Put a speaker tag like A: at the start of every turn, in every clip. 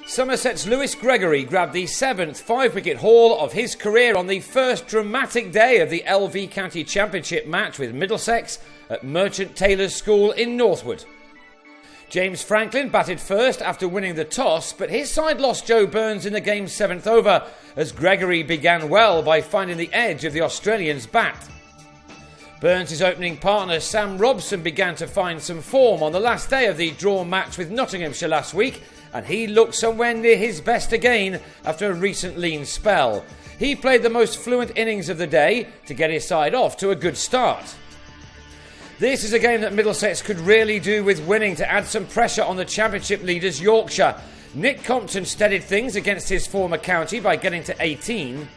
A: Somerset's Lewis Gregory grabbed the 7th 5-wicket haul of his career on the first dramatic day of the LV County Championship match with Middlesex at Merchant Taylors' School in Northwood. James Franklin batted first after winning the toss, but his side lost Joe Burns in the game's 7th over as Gregory began well by finding the edge of the Australian's bat. Burns' opening partner Sam Robson began to find some form on the last day of the drawn match with Nottinghamshire last week, and he looked somewhere near his best again after a recent lean spell. He played the most fluent innings of the day to get his side off to a good start. This is a game that Middlesex could really do with winning to add some pressure on the championship leaders Yorkshire. Nick Compton steadied things against his former county by getting to 18.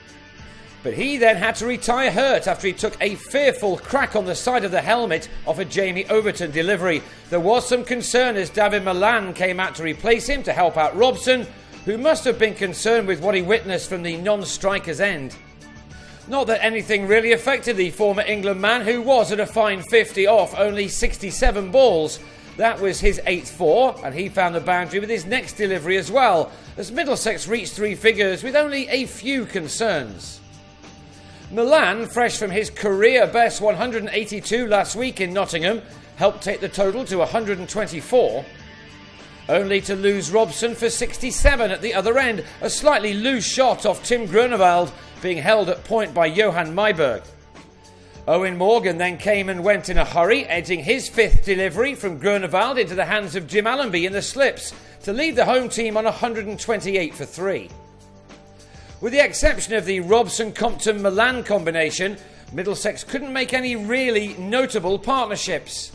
A: But he then had to retire hurt after he took a fearful crack on the side of the helmet off a Jamie Overton delivery. There was some concern as David Milan came out to replace him to help out Robson, who must have been concerned with what he witnessed from the non-striker's end. Not that anything really affected the former England man, who was at a fine 50 off only 67 balls. That was his 8th 4, and he found the boundary with his next delivery as well, as Middlesex reached 3 figures with only a few concerns. Milan, fresh from his career best 182 last week in Nottingham, helped take the total to 124. Only to lose Robson for 67 at the other end, a slightly loose shot off Tim Groenewald being held at point by Johan Myberg. Owen Morgan then came and went in a hurry, edging his 5th delivery from Groenewald into the hands of Jim Allenby in the slips to lead the home team on 128 for 3. With the exception of the Robson-Compton-Milan combination, Middlesex couldn't make any really notable partnerships.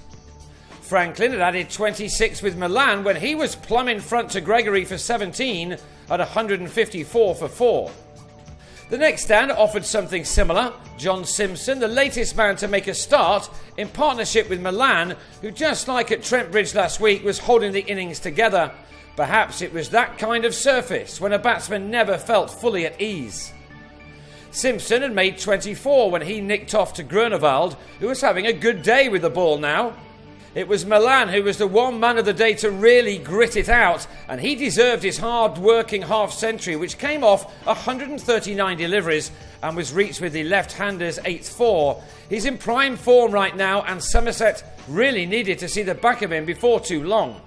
A: Franklin had added 26 with Milan when he was plumb in front to Gregory for 17 at 154 for 4. The next stand offered something similar. John Simpson, the latest man to make a start, in partnership with Milan, who just like at Trent Bridge last week was holding the innings together. Perhaps it was that kind of surface when a batsman never felt fully at ease. Simpson had made 24 when he nicked off to Groenewald, who was having a good day with the ball now. It was Milan who was the one man of the day to really grit it out, and he deserved his hard-working half-century, which came off 139 deliveries and was reached with the left-hander's 8th 4. He's in prime form right now, and Somerset really needed to see the back of him before too long.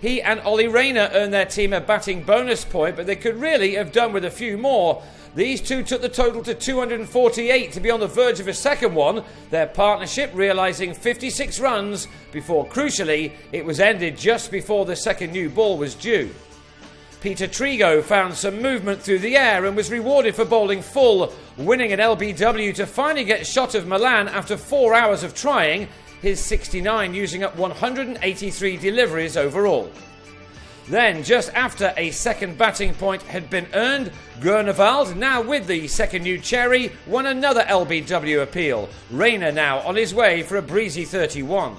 A: He and Ollie Rayner earned their team a batting bonus point, but they could really have done with a few more. These two took the total to 248 to be on the verge of a second one, their partnership realising 56 runs before, crucially, it was ended just before the second new ball was due. Peter Trigo found some movement through the air and was rewarded for bowling full, winning an LBW to finally get shot of Milan after 4 hours of trying, his 69 using up 183 deliveries overall. Then, just after a second batting point had been earned, Groenewald, now with the second new cherry, won another LBW appeal. Rayner now on his way for a breezy 31.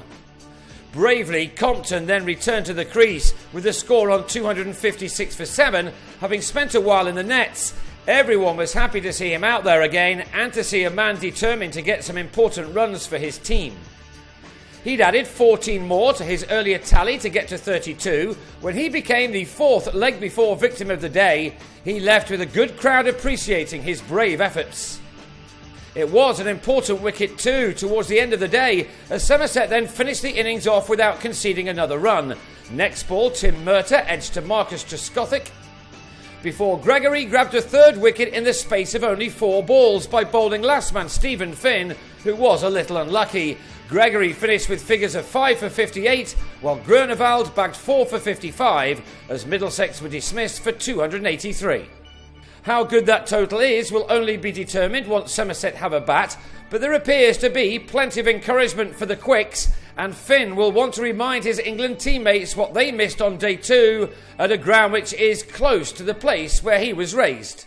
A: Bravely, Compton then returned to the crease with the score on 256 for 7, having spent a while in the nets. Everyone was happy to see him out there again and to see a man determined to get some important runs for his team. He'd added 14 more to his earlier tally to get to 32. When he became the 4th leg before victim of the day, he left with a good crowd appreciating his brave efforts. It was an important wicket too towards the end of the day, as Somerset then finished the innings off without conceding another run. Next ball, Tim Murtagh edged to Marcus Trescothick, before Gregory grabbed a 3rd wicket in the space of only 4 balls by bowling last man Stephen Finn, who was a little unlucky. Gregory finished with figures of 5 for 58, while Groenewald bagged 4 for 55, as Middlesex were dismissed for 283. How good that total is will only be determined once Somerset have a bat, but there appears to be plenty of encouragement for the Quicks, and Finn will want to remind his England teammates what they missed on day 2 at a ground which is close to the place where he was raised.